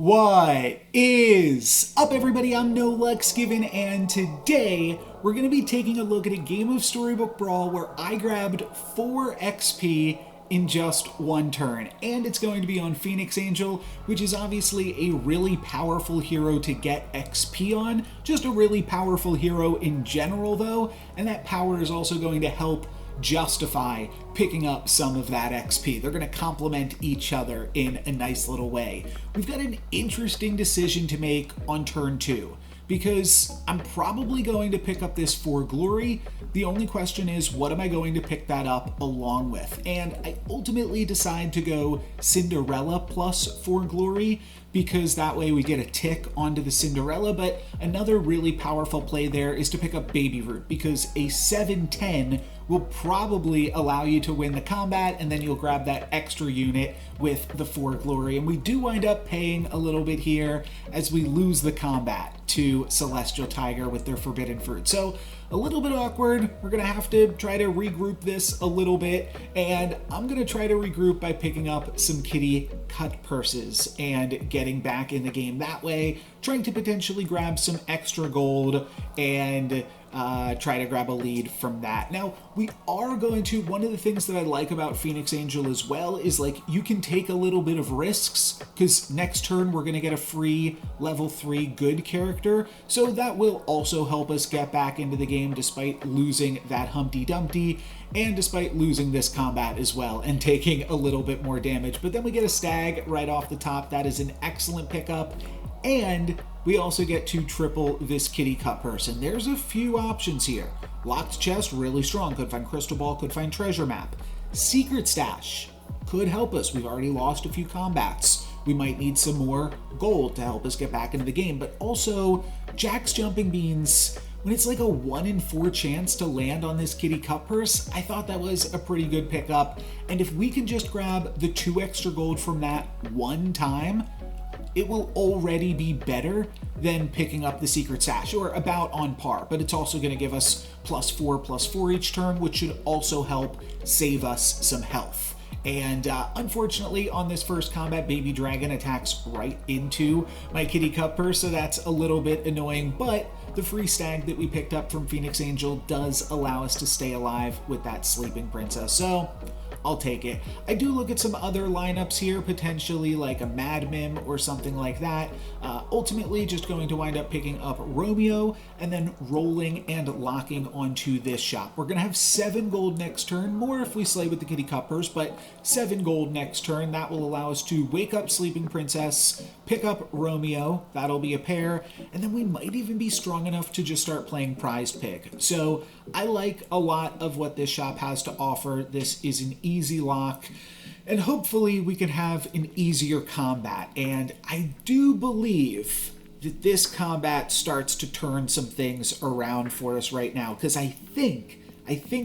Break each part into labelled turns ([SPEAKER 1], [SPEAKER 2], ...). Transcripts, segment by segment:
[SPEAKER 1] What is up, everybody? I'm No Lux Given, and today we're going to be taking a look at a game of Storybook Brawl where I grabbed 4 XP in just one turn. And it's going to be on Phoenix Angel, which is obviously a really powerful hero to get XP on. Just a really powerful hero in general, though, and that power is also going to help justify picking up some of that XP. They're going to complement each other in a nice little way. We've got an interesting decision to make on turn 2 because I'm probably going to pick up this for glory. The only question is, what am I going to pick that up along with? And I ultimately decide to go Cinderella plus for glory because that way we get a tick onto the Cinderella. But another really powerful play there is to pick up Baby Root because a 7-10 will probably allow you to win the combat, and then you'll grab that extra unit with the 4 glory. And we do wind up paying a little bit here as we lose the combat to Celestial Tiger with their Forbidden Fruit. So a little bit awkward. We're gonna have to try to regroup this a little bit, and I'm gonna try to regroup by picking up some kitty cut purses and getting back in the game that way, trying to potentially grab some extra gold and try to grab a lead from that. Now, we are going to, one of the things that I like about Phoenix Angel as well is like you can take a little bit of risks because next turn we're going to get a free level 3 good character. So that will also help us get back into the game despite losing that Humpty Dumpty and despite losing this combat as well and taking a little bit more damage. But then we get a stag right off the top. That is an excellent pickup. And we also get to triple this kitty cut purse. And there's a few options here. Locked chest, really strong. Could find crystal ball, could find treasure map. Secret stash could help us. We've already lost a few combats. We might need some more gold to help us get back into the game. But also, Jack's Jumping Beans, when it's like a 1 in 4 chance to land on this kitty cut purse, I thought that was a pretty good pickup. And if we can just grab the 2 extra gold from that one time, it will already be better than picking up the secret stash, or about on par, but it's also going to give us +4/+4 each turn, which should also help save us some health. And unfortunately, on this first combat, Baby Dragon attacks right into my kitty cut purse, so that's a little bit annoying, but the free stag that we picked up from Phoenix Angel does allow us to stay alive with that sleeping princess, so I'll take it. I do look at some other lineups here, potentially like a Mad Mim or something like that. Ultimately, just going to wind up picking up Romeo and then rolling and locking onto this shop. We're going to have 7 gold next turn, more if we slay with the kitty cut purse, but 7 gold next turn. That will allow us to wake up Sleeping Princess, pick up Romeo, that'll be a pair, and then we might even be strong enough to just start playing Prized Pig. So I like a lot of what this shop has to offer. This is an easy lock, and hopefully we can have an easier combat. And I do believe that this combat starts to turn some things around for us right now, because I think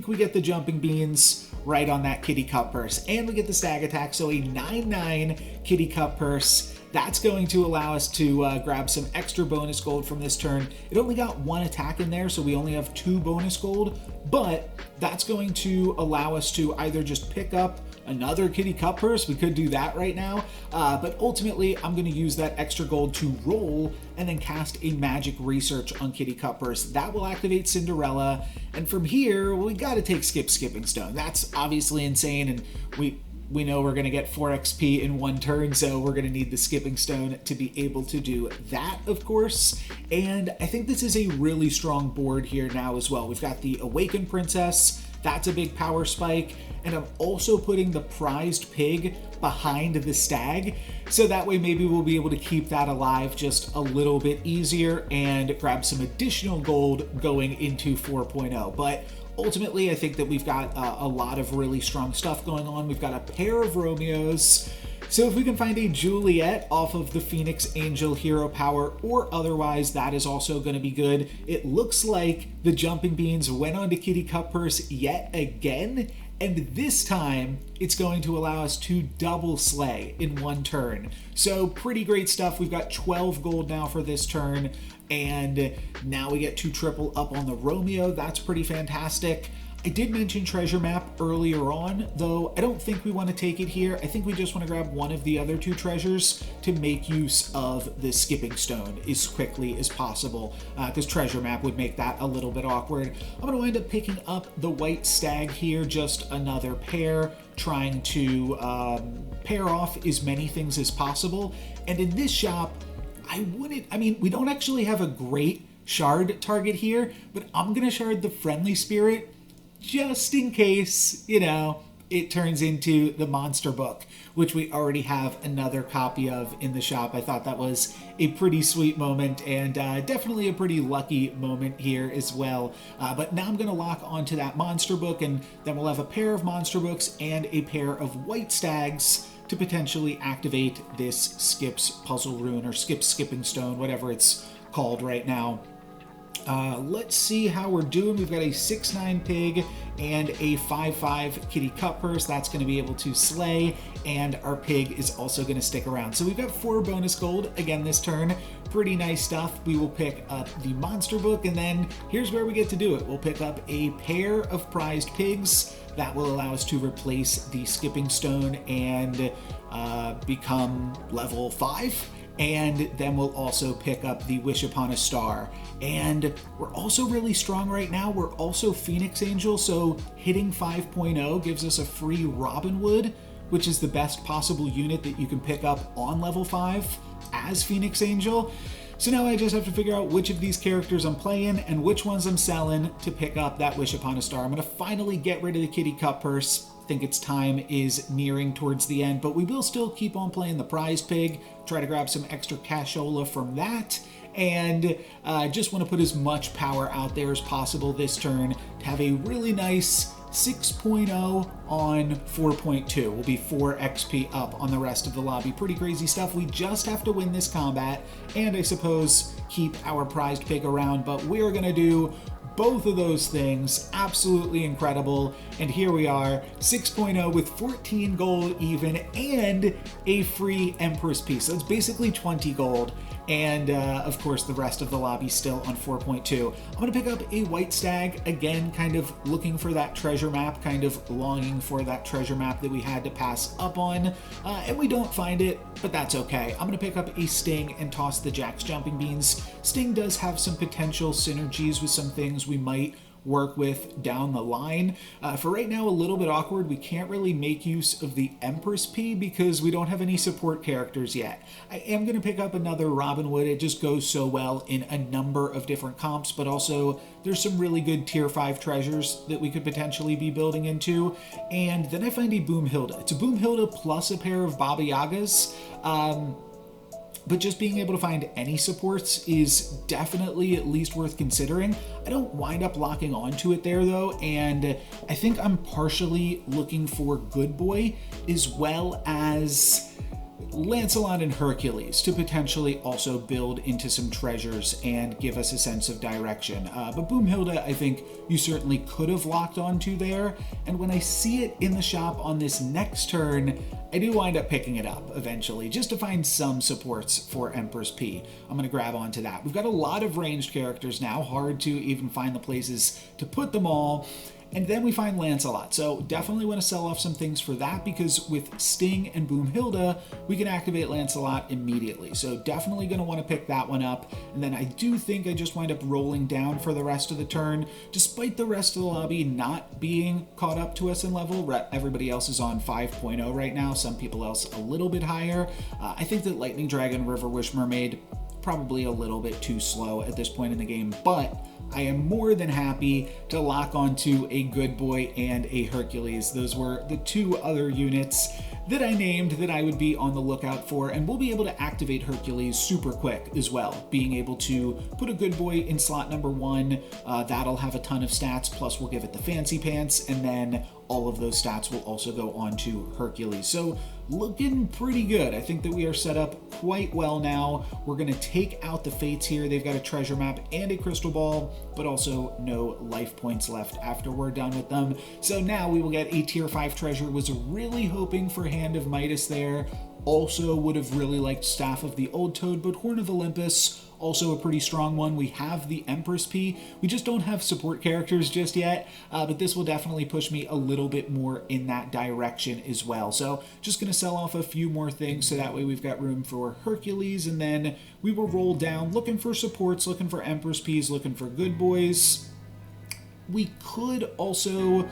[SPEAKER 1] we get the Jumping Beans right on that kitty cut purse, and we get the stag attack, so a 9/9 kitty cut purse. That's going to allow us to grab some extra bonus gold from this turn. It only got 1 attack in there, so we only have 2 bonus gold, but that's going to allow us to either just pick up another kitty cut purse. We could do that right now, but ultimately I'm going to use that extra gold to roll and then cast a magic research on kitty cut purse. That will activate Cinderella, and from here we got to take Skipping Stone. That's obviously insane, and we know we're going to get 4 XP in one turn, so we're going to need the Skipping Stone to be able to do that, of course. And I think this is a really strong board here now as well. We've got the Awakened Princess. That's a big power spike. And I'm also putting the Prized Pig behind the stag, so that way maybe we'll be able to keep that alive just a little bit easier and grab some additional gold going into 4.0. But ultimately, I think that we've got a lot of really strong stuff going on. We've got a pair of Romeos. So if we can find a Juliet off of the Phoenix Angel hero power or otherwise, that is also going to be good. It looks like the Jumping Beans went on to kitty cut purse yet again, and this time it's going to allow us to double slay in one turn. So pretty great stuff. We've got 12 gold now for this turn, and now we get to triple up on the Romeo. That's pretty fantastic. I did mention treasure map earlier on, though I don't think we want to take it here. I think we just want to grab one of the other two treasures to make use of the skipping stone as quickly as possible, because treasure map would make that a little bit awkward. I'm going to wind up picking up the white stag here, just another pair, trying to pair off as many things as possible. And in this shop, we don't actually have a great shard target here, but I'm going to shard the friendly spirit just in case, it turns into the monster book, which we already have another copy of in the shop. I thought that was a pretty sweet moment, and definitely a pretty lucky moment here as well. But now I'm going to lock onto that monster book, and then we'll have a pair of monster books and a pair of white stags to potentially activate this Skip's puzzle rune, or Skip's skipping stone, whatever it's called right now. Let's see how we're doing. We've got a 6-9 pig and a 5-5 kitty cut purse. That's going to be able to slay, and our pig is also going to stick around. So we've got 4 bonus gold again this turn. Pretty nice stuff. We will pick up the monster book, and then here's where we get to do it. We'll pick up a pair of prized pigs. That will allow us to replace the skipping stone and become level 5. And then we'll also pick up the Wish Upon a Star. And we're also really strong right now. We're also Phoenix Angel, so hitting 5.0 gives us a free Robin Hood, which is the best possible unit that you can pick up on level 5 as Phoenix Angel. So now I just have to figure out which of these characters I'm playing and which ones I'm selling to pick up that Wish Upon a Star. I'm going to finally get rid of the kitty cut purse. I think its time is nearing towards the end, but we will still keep on playing the prize pig, try to grab some extra cashola from that, and just want to put as much power out there as possible this turn to have a really nice 6.0 on 4.2. We'll be 4 XP up on the rest of the lobby. Pretty crazy stuff. We just have to win this combat, and I suppose keep our prized pig around, but we're going to do both of those things. Absolutely incredible. And here we are, 6.0 with 14 gold even, and a free Empress piece. So it's basically 20 gold. And of course, the rest of the lobby still on 4.2. I'm going to pick up a white stag, again, kind of looking for that treasure map, kind of longing for that treasure map that we had to pass up on. And we don't find it, but that's okay. I'm going to pick up a sting and toss the Jack's jumping beans. Sting does have some potential synergies with some things we might work with down the line. For right now, a little bit awkward. We can't really make use of the Empress P because we don't have any support characters yet. I am going to pick up another Robin Hood. It just goes so well in a number of different comps, but also there's some really good tier 5 treasures that we could potentially be building into. And then I find a Boomhilda. It's a Boomhilda plus a pair of Baba Yagas. But just being able to find any supports is definitely at least worth considering. I don't wind up locking onto it there though, and I think I'm partially looking for Good Boy as well as Lancelot and Hercules to potentially also build into some treasures and give us a sense of direction. But Boomhilda, I think you certainly could have locked onto there. And when I see it in the shop on this next turn, I do wind up picking it up eventually, just to find some supports for Empress P. I'm going to grab onto that. We've got a lot of ranged characters now, hard to even find the places to put them all. And then we find Lancelot, so definitely want to sell off some things for that, because with Sting and Boomhilda, we can activate Lancelot immediately. So definitely going to want to pick that one up. And then I do think I just wind up rolling down for the rest of the turn, despite the rest of the lobby not being caught up to us in level. Everybody else is on 5.0 right now, some people else a little bit higher. I think that Lightning Dragon, River Wish Mermaid, probably a little bit too slow at this point in the game, but I am more than happy to lock onto a Good Boy and a Hercules. Those were the two other units that I named that I would be on the lookout for, and we'll be able to activate Hercules super quick as well, being able to put a Good Boy in slot number 1. That'll have a ton of stats, plus we'll give it the fancy pants, and then all of those stats will also go on to Hercules. So looking pretty good. I think that we are set up quite well now. We're going to take out the Fates here. They've got a treasure map and a crystal ball, but also no life points left after we're done with them. So now we will get a tier 5 treasure. Was really hoping for Hand of Midas there. Also would have really liked Staff of the Old Toad, but Horn of Olympus, also a pretty strong one. We have the Empress P. We just don't have support characters just yet, but this will definitely push me a little bit more in that direction as well. So just going to sell off a few more things so that way we've got room for Hercules, and then we will roll down looking for supports, looking for Empress Ps, looking for good boys. We could also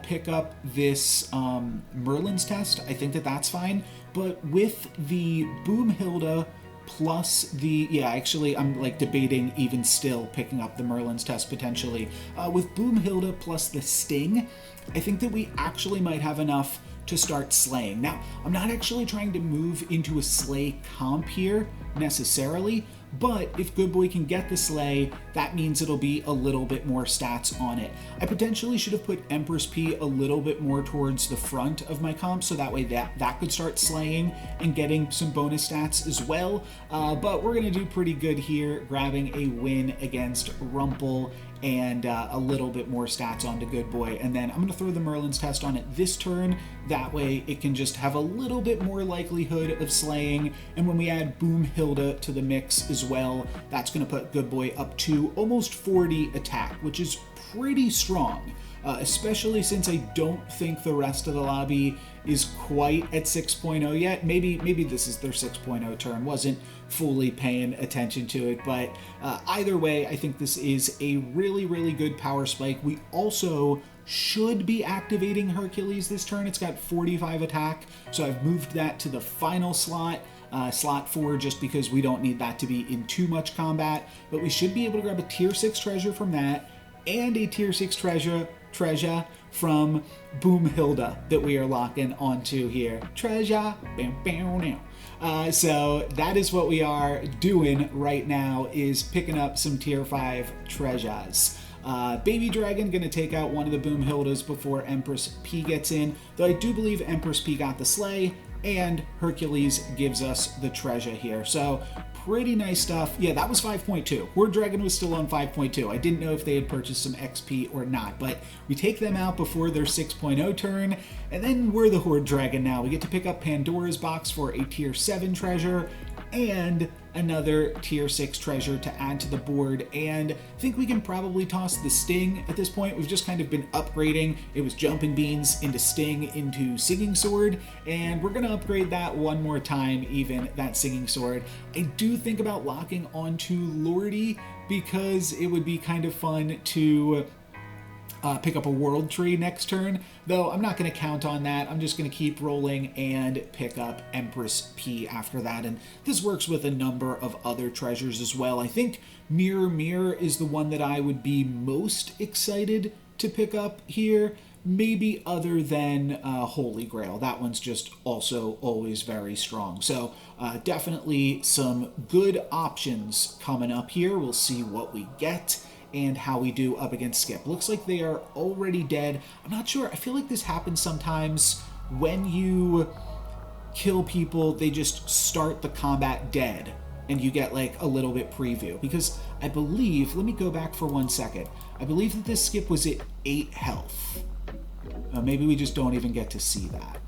[SPEAKER 1] pick up this Merlin's Test. I think that that's fine. But with the Boomhilda plus the... Yeah, actually, I'm like debating even still picking up the Merlin's Test potentially. With Boomhilda plus the Sting, I think that we actually might have enough to start slaying. Now, I'm not actually trying to move into a slay comp here necessarily, but if Good Boy can get the slay, that means it'll be a little bit more stats on it. I potentially should have put Empress P a little bit more towards the front of my comp, so that way that could start slaying and getting some bonus stats as well. But we're gonna do pretty good here, grabbing a win against Rumple and a little bit more stats onto Good Boy. And then I'm going to throw the Merlin's Test on it this turn. That way it can just have a little bit more likelihood of slaying. And when we add Boomhilda to the mix as well, that's going to put Good Boy up to almost 40 attack, which is pretty strong. Especially since I don't think the rest of the lobby is quite at 6.0 yet. Maybe this is their 6.0 turn. Wasn't fully paying attention to it, but either way, I think this is a really, really good power spike. We also should be activating Hercules this turn. It's got 45 attack, so I've moved that to the final slot. Slot 4, just because we don't need that to be in too much combat, but we should be able to grab a tier 6 treasure from that and a tier 6 treasure from Boomhilda that we are locking onto here. Treasure. So that is what we are doing right now, is picking up some tier 5 treasures. Baby Dragon going to take out one of the Boomhildas before Empress P gets in, though I do believe Empress P got the slay, and Hercules gives us the treasure here. So pretty nice stuff. Yeah, that was 5.2. Horde Dragon was still on 5.2. I didn't know if they had purchased some XP or not, but we take them out before their 6.0 turn, and then we're the Horde Dragon now. We get to pick up Pandora's Box for a tier 7 treasure and another tier 6 treasure to add to the board, and I think we can probably toss the Sting at this point. We've just kind of been upgrading. It was Jumping Beans into Sting into Singing Sword, and we're gonna upgrade that one more time, even that Singing Sword. I do think about locking onto Lordy because it would be kind of fun to pick up a World Tree next turn, though I'm not going to count on that. I'm just going to keep rolling and pick up Empress P after that, and this works with a number of other treasures as well. I think Mirror Mirror is the one that I would be most excited to pick up here, maybe other than Holy Grail. That one's just also always very strong. So definitely some good options coming up here. We'll see what we get and how we do up against Skip. Looks like they are already dead. I'm not sure. I feel like this happens sometimes when you kill people, they just start the combat dead and you get like a little bit preview, because I believe, let me go back for 1 second. I believe that this Skip was at 8 health. Maybe we just don't even get to see that.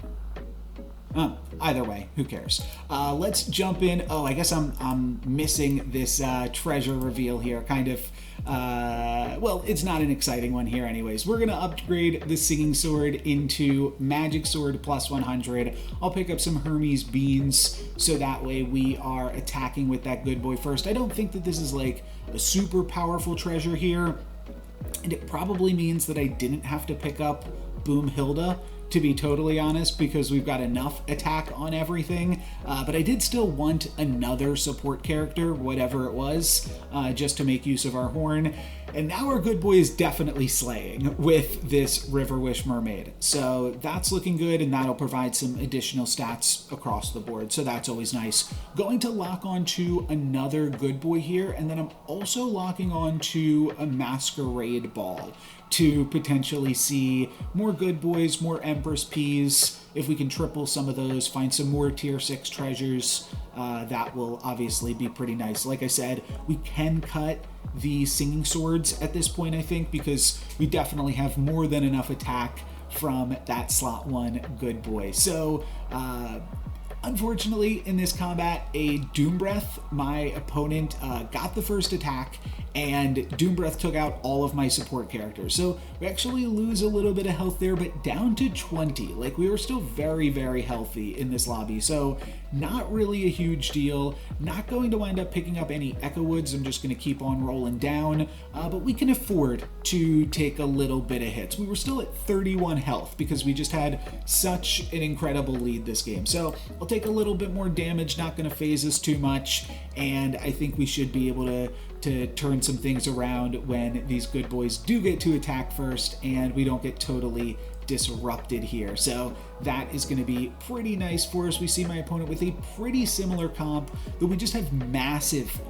[SPEAKER 1] Either way, who cares? Let's jump in. Oh, I guess I'm missing this treasure reveal here. Kind of, well, it's not an exciting one here anyways. We're gonna upgrade the Singing Sword into Magic Sword plus 100. I'll pick up some Hermes Beans, so that way we are attacking with that Good Boy first. I don't think that this is like a super powerful treasure here, and it probably means that I didn't have to pick up Boomhilda, to be totally honest, because we've got enough attack on everything. But I did still want another support character, whatever it was, just to make use of our horn. And now our Good Boy is definitely slaying with this River Wish Mermaid. So that's looking good, and that'll provide some additional stats across the board. So that's always nice. Going to lock onto another Good Boy here, and then I'm also locking onto a Masquerade Ball to potentially see more Good Boys, more Empress Ps. If we can triple some of those, find some more tier 6 treasures, that will obviously be pretty nice. Like I said, we can cut the Singing Swords at this point, I think, because we definitely have more than enough attack from that slot 1 Good Boy. So Unfortunately, in this combat, a Doom Breath, my opponent got the first attack, and Doom Breath took out all of my support characters. So we actually lose a little bit of health there, but down to 20. Like, we were still very, very healthy in this lobby. So not really a huge deal. Not going to wind up picking up any Echo Woods. I'm just going to keep on rolling down. But we can afford to take a little bit of hits. We were still at 31 health because we just had such an incredible lead this game. So I'll take a little bit more damage, not going to phase us too much. And I think we should be able to turn some things around when these good boys do get to attack first and we don't get totally disrupted here. So that is going to be pretty nice for us. We see my opponent with a pretty similar comp, though we just have massive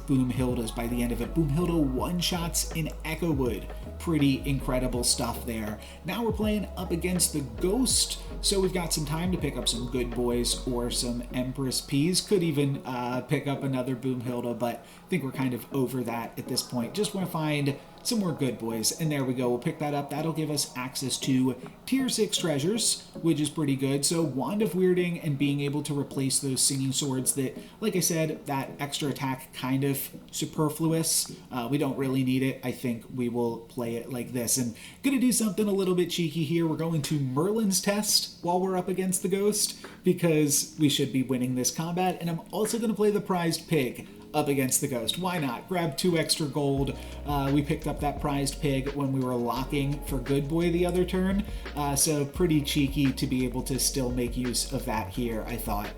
[SPEAKER 1] Boom Hildas by the end of it. Boom Hilda one-shots in Echo Wood. Pretty incredible stuff there. Now we're playing up against the Ghost, so we've got some time to pick up some good boys or some Empress P's. Could even pick up another Boom Hilda, but I think we're kind of over that at this point. Just want to find some more good boys, and there we go. We'll pick that up. That'll give us access to tier 6 treasures, which is pretty good. So Wand of Weirding and being able to replace those singing swords that, like I said, that extra attack kind of superfluous. We don't really need it. I think we will play it like this. And gonna do something a little bit cheeky here. We're going to Merlin's Test while we're up against the Ghost because we should be winning this combat. And I'm also gonna play the Prized Pig up against the Ghost. Why not? Grab 2 extra gold. We picked up that Prized Pig when we were locking for Good Boy the other turn, so pretty cheeky to be able to still make use of that here, I thought.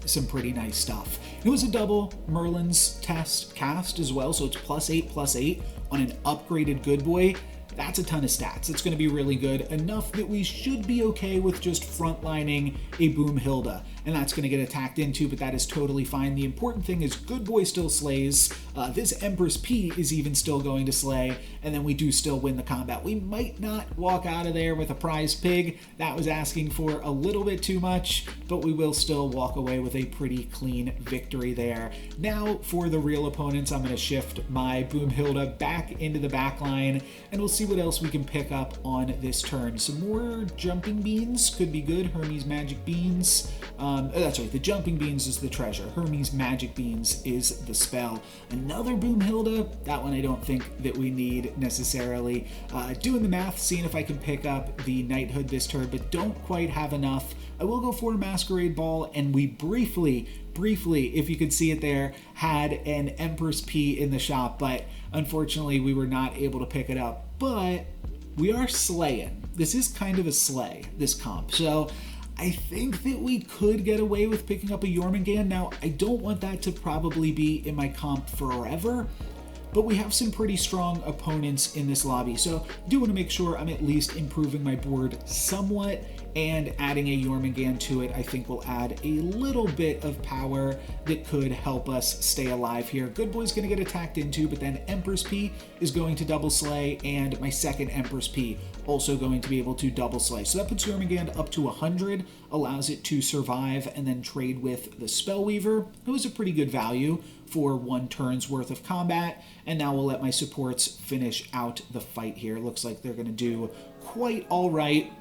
[SPEAKER 1] Some pretty nice stuff. It was a double Merlin's Test cast as well, so it's +8/+8 on an upgraded Good Boy. That's a ton of stats. It's going to be really good, enough that we should be okay with just frontlining a Boom Hilda. And that's going to get attacked into, but that is totally fine. The important thing is Good Boy still slays. This Empress P is even still going to slay, and then we do still win the combat. We might not walk out of there with a Prized Pig. That was asking for a little bit too much, but we will still walk away with a pretty clean victory there. Now, for the real opponents, I'm going to shift my Boom Hilda back into the back line, and we'll see what else we can pick up on this turn. Some more Jumping Beans could be good. Hermes Magic Beans. That's right, the Jumping Beans is the treasure. Hermes Magic Beans is the spell. Another Boom Hilda. That one I don't think that we need necessarily. Doing the math, seeing if I can pick up the Knighthood this turn, but don't quite have enough. I will go for a Masquerade Ball, and we briefly, if you could see it there, had an Empress P in the shop, but unfortunately we were not able to pick it up. But we are slaying. This is kind of a slay, this comp. So I think that we could get away with picking up a Jormungand. Now, I don't want that to probably be in my comp forever, but we have some pretty strong opponents in this lobby, so I do want to make sure I'm at least improving my board somewhat, and adding a Jormungand to it I think will add a little bit of power that could help us stay alive here. Good Boy's going to get attacked into, but then Empress P is going to double slay, and my second Empress P also going to be able to double slay. So that puts Jormungand up to 100, allows it to survive and then trade with the Spellweaver. It was a pretty good value for 1 turn's worth of combat, and now we'll let my supports finish out the fight here. It looks like they're going to do quite all right,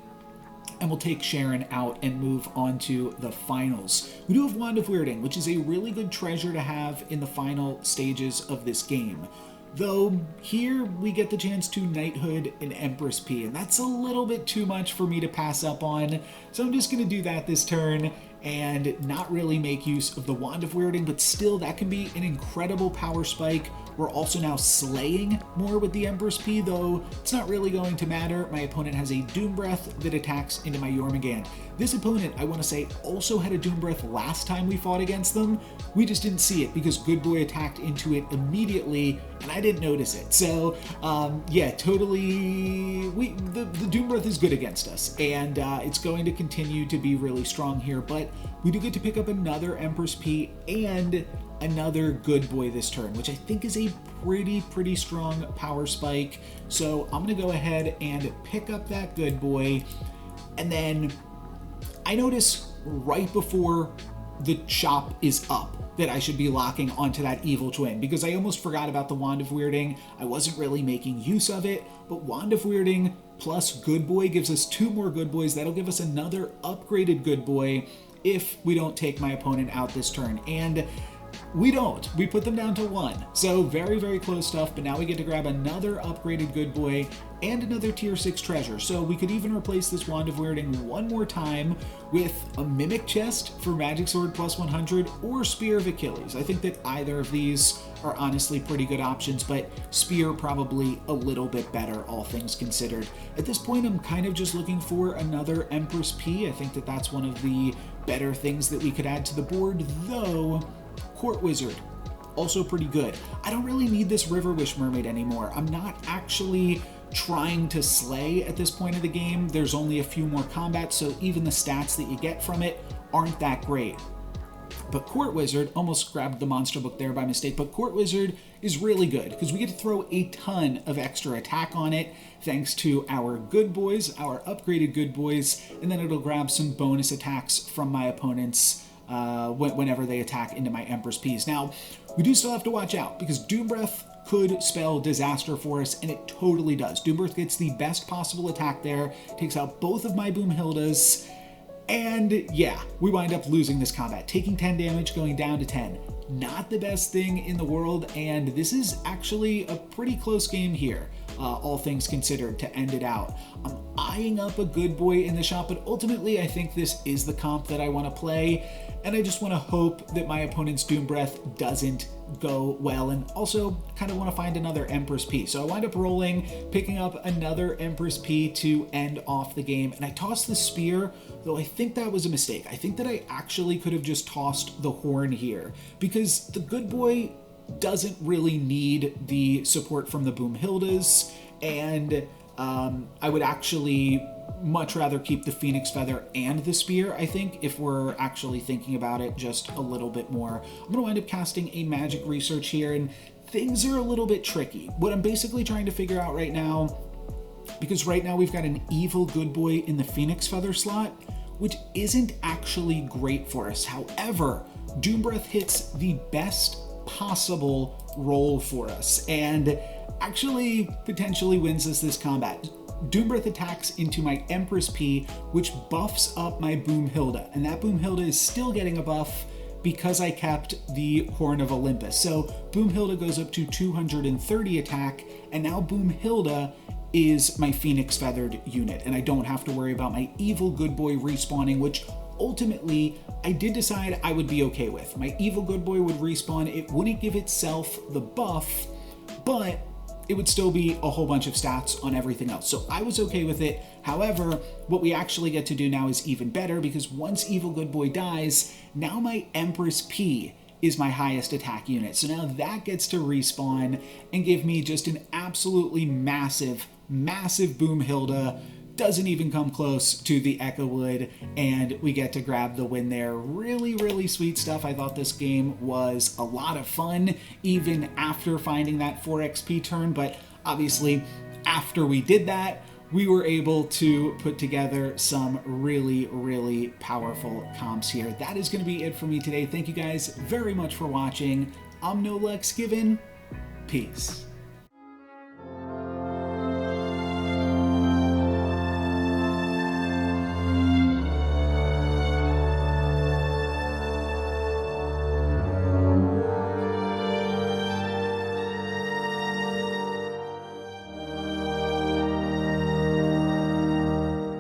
[SPEAKER 1] and we'll take Sharon out and move on to the finals. We do have Wand of Weirding, which is a really good treasure to have in the final stages of this game. Though here we get the chance to Knighthood and Empress P, and that's a little bit too much for me to pass up on, so I'm just going to do that this turn and not really make use of the Wand of Weirding, but still that can be an incredible power spike. We're also now slaying more with the Empress P, though it's not really going to matter. My opponent has a Doom Breath that attacks into my Jormungand. This opponent, I want to say, also had a Doom Breath last time we fought against them. We just didn't see it because Good Boy attacked into it immediately, and I didn't notice it. So, yeah, totally, the Doom Breath is good against us, and it's going to continue to be really strong here, but we do get to pick up another Empress P and another Good Boy this turn, which I think is a pretty strong power spike. So I'm gonna go ahead and pick up that Good Boy, and then I notice right before the shop is up that I should be locking onto that Evil Twin, because I almost forgot about the Wand of Weirding. I wasn't really making use of it, but Wand of Weirding plus Good Boy gives us 2 more Good Boys. That'll give us another upgraded Good Boy, if we don't take my opponent out this turn. And we don't. We put them down to 1. So very, very close stuff, but now we get to grab another upgraded good boy and another tier 6 treasure. So we could even replace this Wand of Weirding one more time with a Mimic Chest for Magic Sword plus 100 or Spear of Achilles. I think that either of these are honestly pretty good options, but Spear probably a little bit better, all things considered. At this point, I'm kind of just looking for another Empress P. I think that that's one of the better things that we could add to the board, though Court Wizard, also pretty good. I don't really need this River Wish Mermaid anymore. I'm not actually trying to slay at this point of the game. There's only a few more combats, so even the stats that you get from it aren't that great. But Court Wizard, almost grabbed the monster book there by mistake, but Court Wizard is really good because we get to throw a ton of extra attack on it thanks to our good boys, our upgraded good boys, and then it'll grab some bonus attacks from my opponents whenever they attack into my Empress P's. Now, we do still have to watch out because Doom Breath could spell disaster for us, and it totally does. Doom Breath gets the best possible attack there, takes out both of my Boomhildas, and yeah, we wind up losing this combat, taking 10 damage, going down to 10. Not the best thing in the world, and this is actually a pretty close game here, all things considered, to end it out. I'm eyeing up a good boy in the shop, but ultimately I think this is the comp that I want to play, and I just want to hope that my opponent's Doom Breath doesn't go well, and also kind of want to find another Empress P. So I wind up rolling, picking up another Empress P to end off the game, and I tossed the Spear, though I think that was a mistake. I think that I actually could have just tossed the Horn here, because the good boy doesn't really need the support from the Boomhildas, and I would actually much rather keep the Phoenix Feather and the Spear, I think, if we're actually thinking about it just a little bit more. I'm going to wind up casting a Magic Research here, and things are a little bit tricky. What I'm basically trying to figure out right now, because right now we've got an evil good boy in the Phoenix Feather slot, which isn't actually great for us. However, Doom Breath hits the best possible roll for us and actually potentially wins us this combat. Doom Breath attacks into my Empress P, which buffs up my Boomhilda, and that Boomhilda is still getting a buff because I kept the Horn of Olympus. So Boomhilda goes up to 230 attack, and now Boomhilda is my Phoenix Feathered unit, and I don't have to worry about my evil good boy respawning, which ultimately I did decide I would be okay with. My evil good boy would respawn, it wouldn't give itself the buff, but it would still be a whole bunch of stats on everything else. So I was okay with it. However, what we actually get to do now is even better, because once Evil Good Boy dies, now my Empress P is my highest attack unit. So now that gets to respawn and give me just an absolutely massive, massive Boomhilda. Doesn't even come close to the Echo Wood, and we get to grab the win there. Really, really sweet stuff. I thought this game was a lot of fun, even after finding that 4 XP turn, but obviously, after we did that, we were able to put together some really, really powerful comps here. That is going to be it for me today. Thank you guys very much for watching. I'm No Lex Given. Peace.